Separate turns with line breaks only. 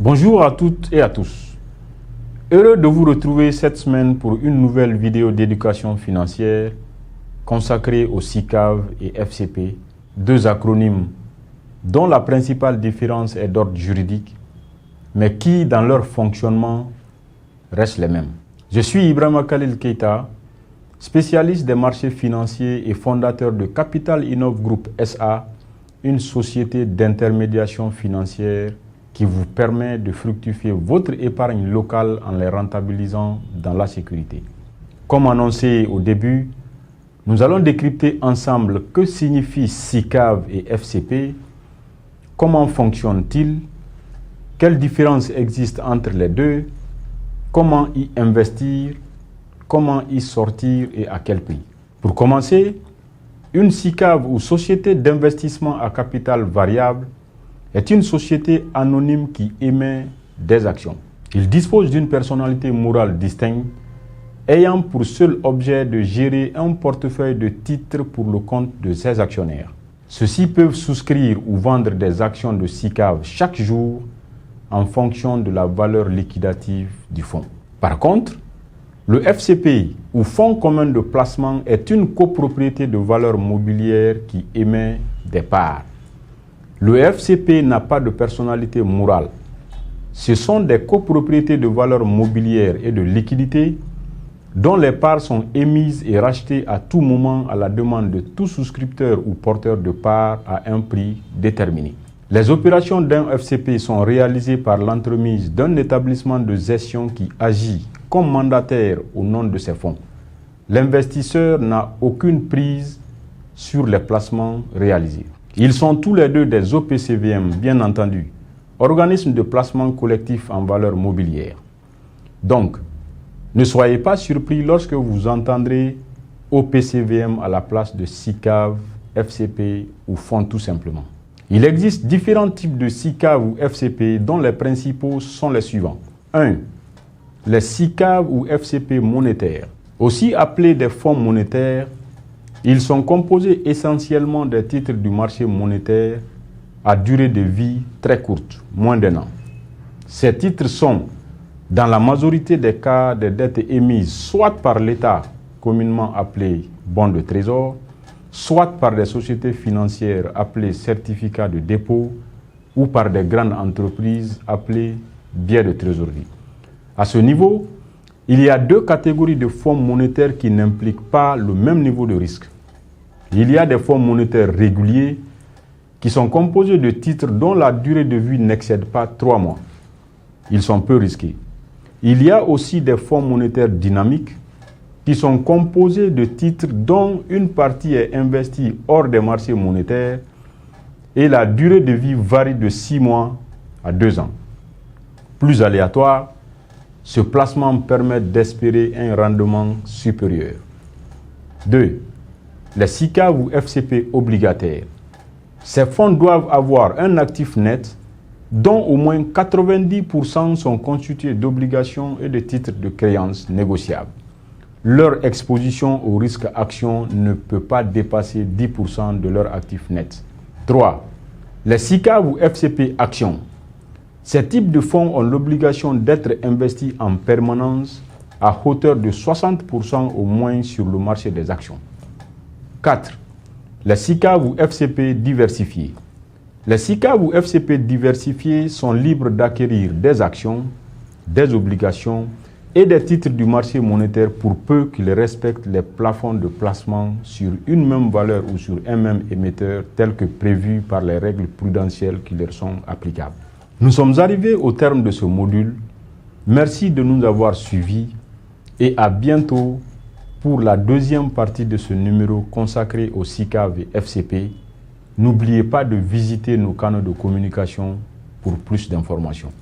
Bonjour à toutes et à tous. Heureux de vous retrouver cette semaine pour une nouvelle vidéo d'éducation financière consacrée au SICAV et FCP, deux acronymes dont la principale différence est d'ordre juridique, mais qui, dans leur fonctionnement, restent les mêmes. Je suis Ibrahima Khalil Keita, spécialiste des marchés financiers et fondateur de Capital Innov Group SA, une société d'intermédiation financière qui vous permet de fructifier votre épargne locale en les rentabilisant dans la sécurité. Comme annoncé au début, nous allons décrypter ensemble que signifient SICAV et FCP, comment fonctionnent-ils, quelles différences existent entre les deux, comment y investir, comment y sortir et à quel prix. Pour commencer, une SICAV ou société d'investissement à capital variable est une société anonyme qui émet des actions. Il dispose d'une personnalité morale distincte, ayant pour seul objet de gérer un portefeuille de titres pour le compte de ses actionnaires. Ceux-ci peuvent souscrire ou vendre des actions de SICAV chaque jour en fonction de la valeur liquidative du fonds. Par contre, le FCP ou Fonds commun de placement est une copropriété de valeurs mobilières qui émet des parts. Le FCP n'a pas de personnalité morale. Ce sont des copropriétés de valeurs mobilières et de liquidités dont les parts sont émises et rachetées à tout moment à la demande de tout souscripteur ou porteur de parts à un prix déterminé. Les opérations d'un FCP sont réalisées par l'entremise d'un établissement de gestion qui agit comme mandataire au nom de ces fonds. L'investisseur n'a aucune prise sur les placements réalisés. Ils sont tous les deux des OPCVM, bien entendu, organismes de placement collectif en valeur mobilière. Donc, ne soyez pas surpris lorsque vous entendrez OPCVM à la place de SICAV, FCP ou fonds tout simplement. Il existe différents types de SICAV ou FCP dont les principaux sont les suivants. 1. Les SICAV ou FCP monétaires. Aussi appelés des fonds monétaires, ils sont composés essentiellement des titres du marché monétaire à durée de vie très courte, moins d'un an. Ces titres sont, dans la majorité des cas, des dettes émises soit par l'État, communément appelé bons de trésor, soit par des sociétés financières appelées certificats de dépôt ou par des grandes entreprises appelées billets de trésorerie. À ce niveau, il y a deux catégories de fonds monétaires qui n'impliquent pas le même niveau de risque. Il y a des fonds monétaires réguliers qui sont composés de titres dont la durée de vie n'excède pas 3 mois. Ils sont peu risqués. Il y a aussi des fonds monétaires dynamiques qui sont composés de titres dont une partie est investie hors des marchés monétaires et la durée de vie varie de 6 mois à 2 ans. Plus aléatoire, ce placement permet d'espérer un rendement supérieur. 2. Les SICAV ou FCP obligataires. Ces fonds doivent avoir un actif net dont au moins 90% sont constitués d'obligations et de titres de créances négociables. Leur exposition au risque action ne peut pas dépasser 10% de leur actif net. 3. Les SICAV ou FCP actions. Ces types de fonds ont l'obligation d'être investis en permanence à hauteur de 60% au moins sur le marché des actions. 4. Les SICAV ou FCP diversifiés. Les SICAV ou FCP diversifiés sont libres d'acquérir des actions, des obligations et des titres du marché monétaire pour peu qu'ils respectent les plafonds de placement sur une même valeur ou sur un même émetteur tel que prévu par les règles prudentielles qui leur sont applicables. Nous sommes arrivés au terme de ce module. Merci de nous avoir suivis et à bientôt pour la deuxième partie de ce numéro consacré au SICAV et FCP. N'oubliez pas de visiter nos canaux de communication pour plus d'informations.